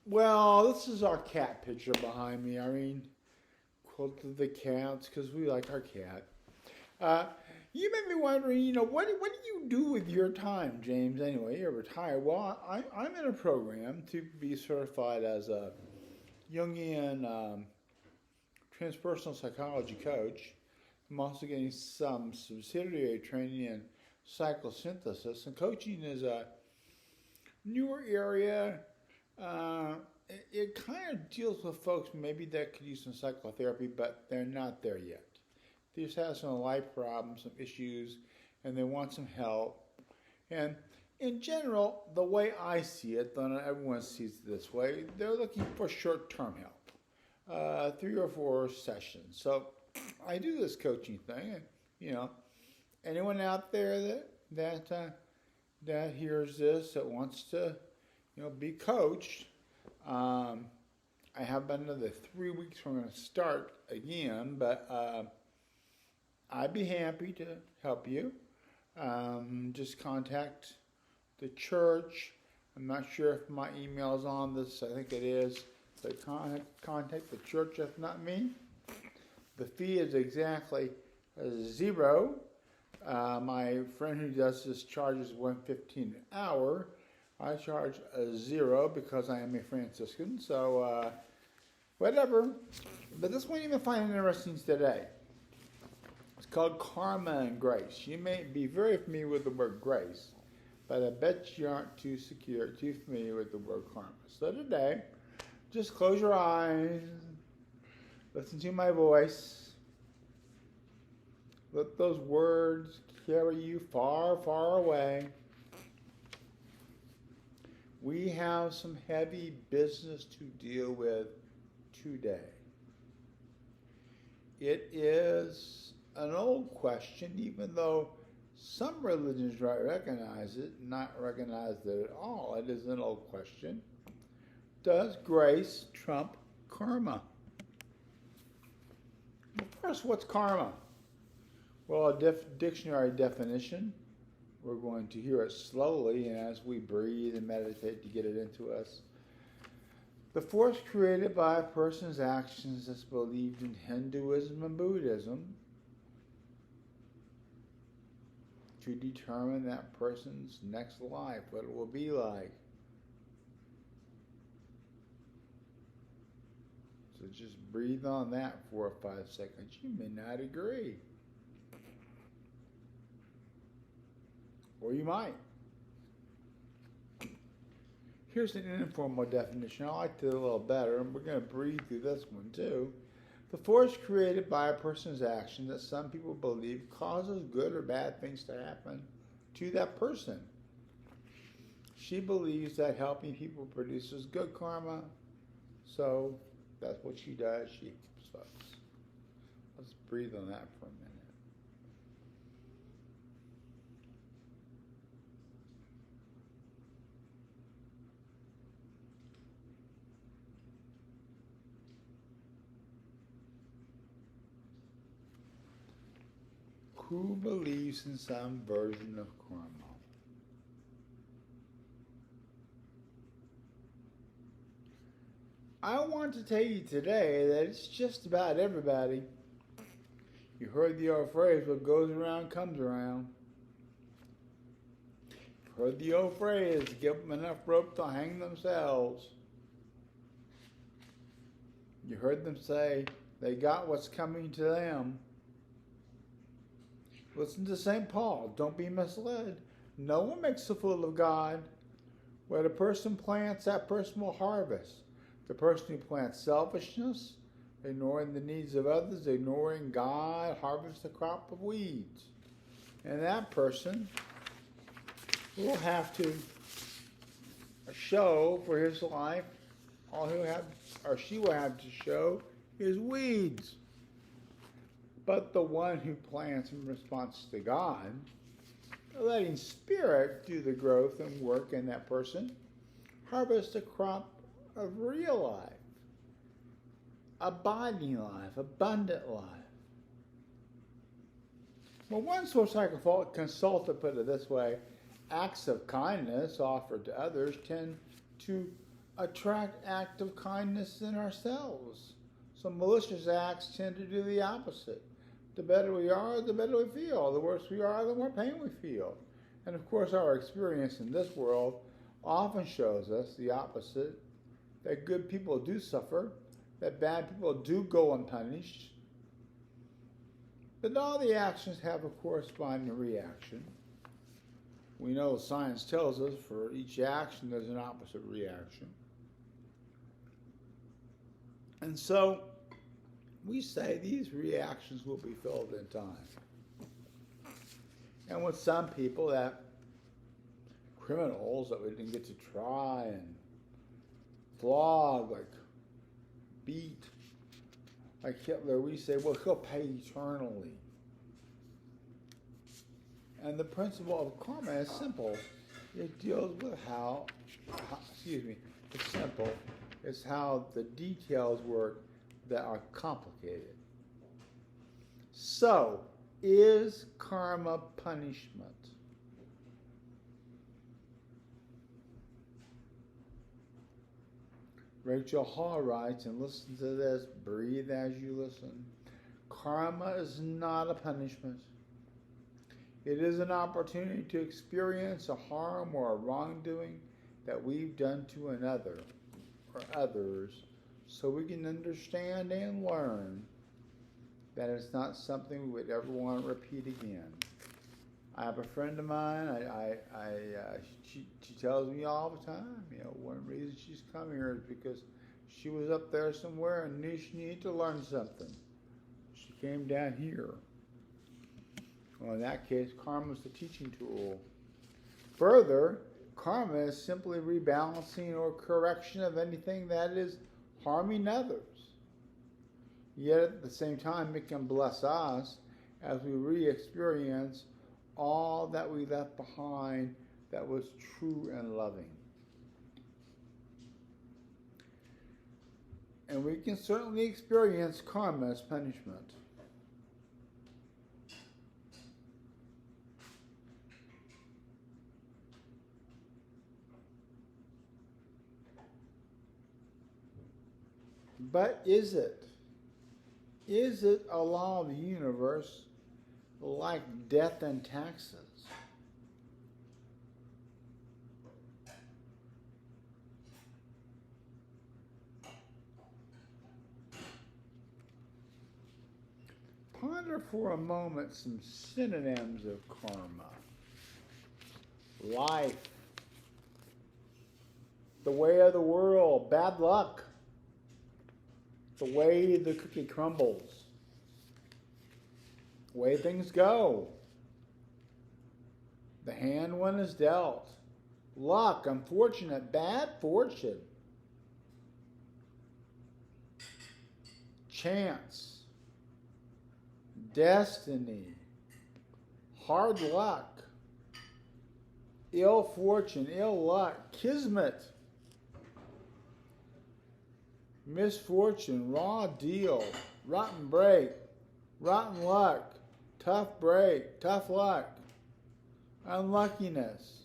Well, this is our cat picture behind me. Quilted the cats because we like our cat. Uh, you may be wondering, what do you do with your time, James? Anyway, you're retired. Well, I'm in a program to be certified as a Jungian transpersonal psychology coach. I'm also getting some subsidiary training in psychosynthesis, and coaching is a newer area. Uh, it kind of deals with folks maybe that could use some psychotherapy, but they're not there yet. They just have some life problems, some issues, and they want some help. And in general, the way I see it, though not everyone sees it this way, they're looking for short-term help, 3 or 4 sessions. So I do this coaching thing, and anyone out there that hears this that wants to be coached. I have about another 3 weeks. We're going to start again, but I'd be happy to help you. Just contact the church. I'm not sure if my email is on this. I think it is. So contact the church, if not me. The fee is exactly $0. My friend who does this charges $1.15 an hour. I charge $0 because I am a Franciscan. So whatever. But this one you're going to find interesting today. It's called Karma and Grace. You may be very familiar with the word grace, but I bet you aren't too familiar with the word karma. So today, just close your eyes, listen to my voice, let those words carry you far, far away. We have some heavy business to deal with today. It is an old question, even though some religions recognize it, not recognize it at all. It is an old question. Does grace trump karma? Well, first, what's karma? Well, a dictionary definition. We're going to hear it slowly and as we breathe and meditate to get it into us. The force created by a person's actions is believed in Hinduism and Buddhism to determine that person's next life, what it will be like. So just breathe on that 4 or 5 seconds. You may not agree. Or you might. Here's an informal definition. I like it a little better, and we're going to breathe through this one too. The force created by a person's action that some people believe causes good or bad things to happen to that person. She believes that helping people produces good karma, so that's what she does. She keeps us. Let's breathe on that for a minute. Who believes in some version of karma? I want to tell you today that it's just about everybody. You heard the old phrase, what goes around comes around. You've heard the old phrase, give them enough rope to hang themselves. You heard them say, they got what's coming to them. Listen to St. Paul. Don't be misled. No one makes a fool of God. What a person plants, that person will harvest. The person who plants selfishness, ignoring the needs of others, ignoring God, harvests a crop of weeds. And that person will have to show for his life, all he'll have, or she will have to show is weeds. But the one who plants in response to God, letting Spirit do the growth and work in that person, harvest a crop of real life, abiding life, abundant life. Well, one source consultant put it this way: acts of kindness offered to others tend to attract act of kindness in ourselves. So malicious acts tend to do the opposite. The better we are, the better we feel. The worse we are, the more pain we feel. And of course, our experience in this world often shows us the opposite, that good people do suffer, that bad people do go unpunished. But all the actions have a corresponding reaction. We know science tells us for each action there's an opposite reaction. And so we say these reactions will be felt in time. And with some people, that criminals that we didn't get to try and flog, like beat, like Hitler, we say, well, he'll pay eternally. And the principle of karma is simple. It deals with it's simple. It's how the details work that are complicated. So, is karma punishment? Rachel Hall writes, and listen to this, breathe as you listen. Karma is not a punishment. It is an opportunity to experience a harm or a wrongdoing that we've done to another or others, so we can understand and learn that it's not something we would ever want to repeat again. I have a friend of mine, she tells me all the time, one reason she's come here is because she was up there somewhere and knew she needed to learn something. She came down here. Well, in that case, karma is the teaching tool. Further, karma is simply rebalancing or correction of anything that is harming others. Yet at the same time, it can bless us as we re-experience all that we left behind that was true and loving. And we can certainly experience karma as punishment. But is it? Is it a law of the universe like death and taxes? Ponder for a moment some synonyms of karma. Life, the way of the world, bad luck, the way the cookie crumbles, the way things go, the hand one is dealt, luck, unfortunate, bad fortune, chance, destiny, hard luck, ill fortune, ill luck, kismet, misfortune, raw deal, rotten break, rotten luck, tough break, tough luck, unluckiness,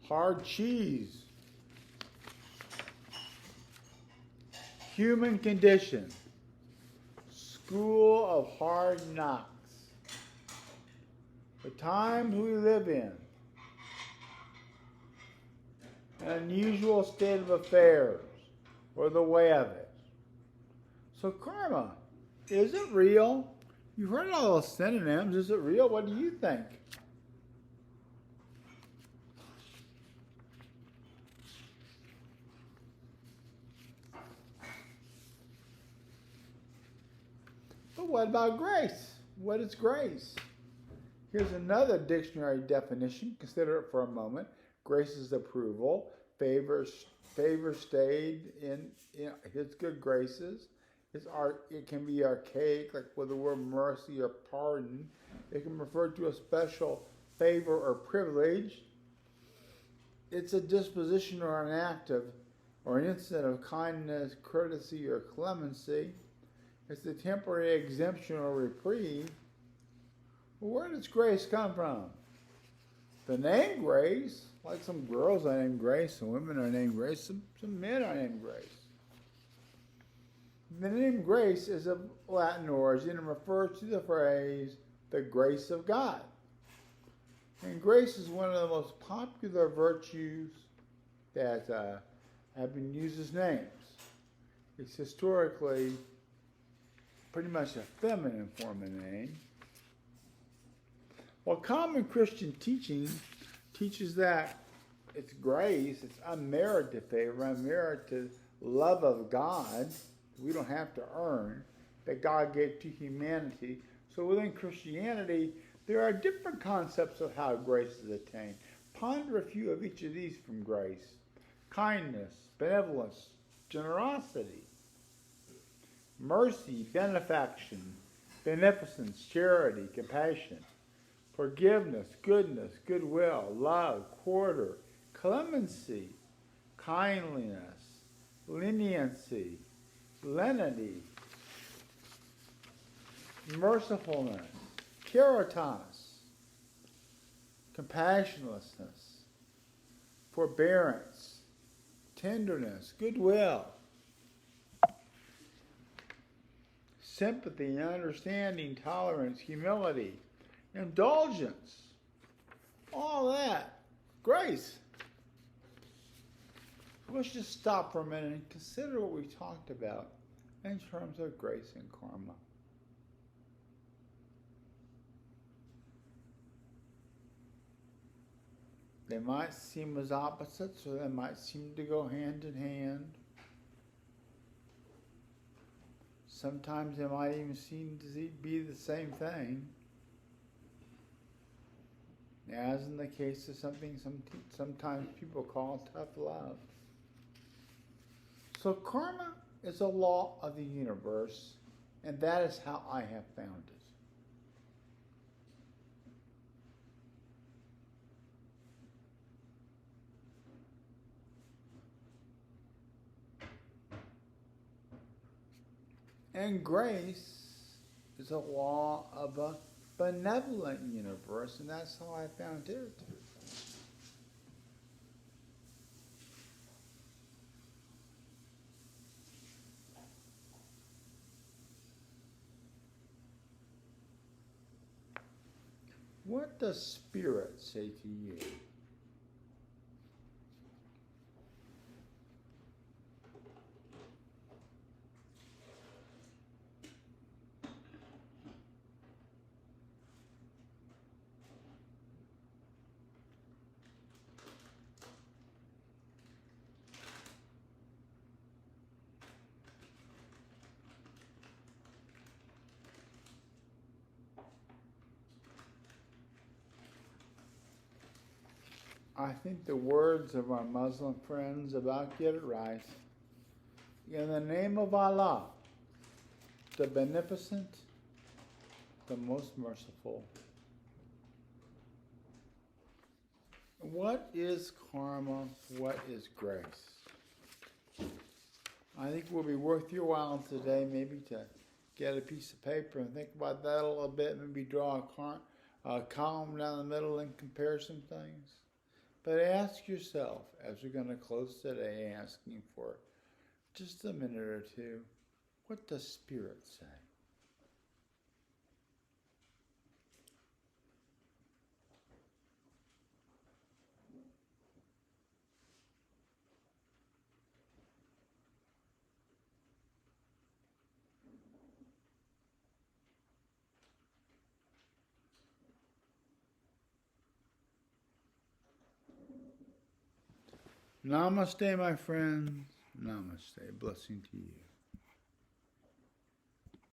hard cheese, human condition, school of hard knocks, the times we live in, an unusual state of affairs, or the way of it. So karma, is it real? You've heard all those synonyms. Is it real? What do you think? But what about grace? What is grace? Here's another dictionary definition. Consider it for a moment. Grace is approval, favor stayed in his good graces. It can be archaic, like with the word mercy or pardon. It can refer to a special favor or privilege. It's a disposition or an act of, or an incident of kindness, courtesy, or clemency. It's a temporary exemption or reprieve. Well, where does grace come from? The name Grace, like some girls are named Grace, some women are named Grace, some men are named Grace. The name Grace is of Latin origin and refers to the phrase, the grace of God. And grace is one of the most popular virtues that have been used as names. It's historically pretty much a feminine form of name. While common Christian teaching teaches that it's grace, it's unmerited favor, unmerited love of God, we don't have to earn, that God gave to humanity. So within Christianity, there are different concepts of how grace is attained. Ponder a few of each of these from grace. Kindness, benevolence, generosity, mercy, benefaction, beneficence, charity, compassion, forgiveness, goodness, goodwill, love, quarter, clemency, kindliness, leniency, lenity, mercifulness, caritas, compassionlessness, forbearance, tenderness, goodwill, sympathy, understanding, tolerance, humility, indulgence, all that, grace. Let's just stop for a minute and consider what we talked about in terms of grace and karma. They might seem as opposites, or they might seem to go hand in hand. Sometimes they might even seem to be the same thing. As in the case of something sometimes people call tough love. So karma is a law of the universe, and that is how I have found it. And grace is a law of a benevolent universe, and that's how I found it. What does Spirit say to you? I think the words of our Muslim friends about get it right. In the name of Allah, the Beneficent, the Most Merciful. What is karma? What is grace? I think it will be worth your while today maybe to get a piece of paper and think about that a little bit, maybe draw a column down the middle and compare some things. But ask yourself, as we're going to close today, asking for just a minute or two, what does Spirit say? Namaste, my friends. Namaste. Blessing to you.